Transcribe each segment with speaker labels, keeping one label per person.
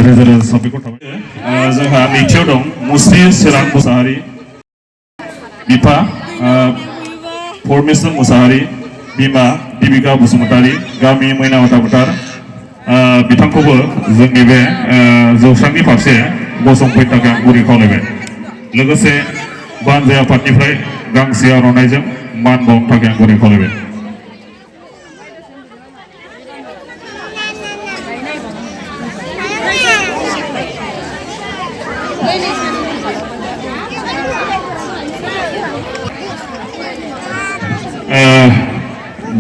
Speaker 1: रोजा रोजा साबायखर थाबाय जोंहा नैथियाव दं मुस्रि सोरां मुसाहारि बिफा परमेश्वर मुसाहारि बिमा दिबिका बसुमतारी गामि मैनावथा फोथार बिथांखौबो जोंनि बे जौस्रांनि फारसे गसंफैनो थाखाय आं गुरै खावलायबाय लोगोसे बानजाय आफादनिफ्राय गांसे आर'नाइजों मान बावनो थाखाय आं गुरै खावलायबाय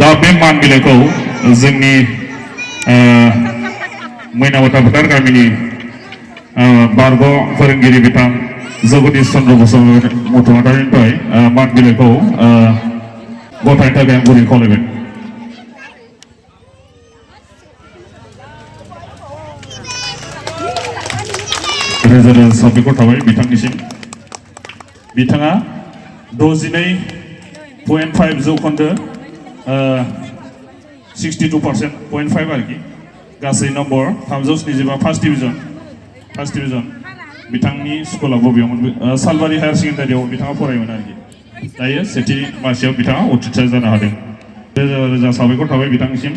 Speaker 1: दा बे मान बिलाइखौ जोंनि मैनावथा फोथार गामिनि बारग' फोरोंगिरि बिथां जगदीश चन्द्र बसुमतारीनिफ्राय मान बिलाइखौ गथायनो थाखाय आं गुरै खावलायबाय रोजा रोजा साबायखर थाबाय बिथांनिसिम बिथाङा 62.5 जौखोन्दो 62.5% आरोखि गासै नम्बर 375 फार्स्ट डिभिजन बिथांनि स्कुलाव बबेयावमोन सालबारि हायार सेकेन्डारियाव बिथाङा फरायोमोन आरोखि दायो सेथि मासियाव बिथाङा उथ्रिसार जानो हादों रोजा रोजा साबायखर थाबाय बिथांनिसिम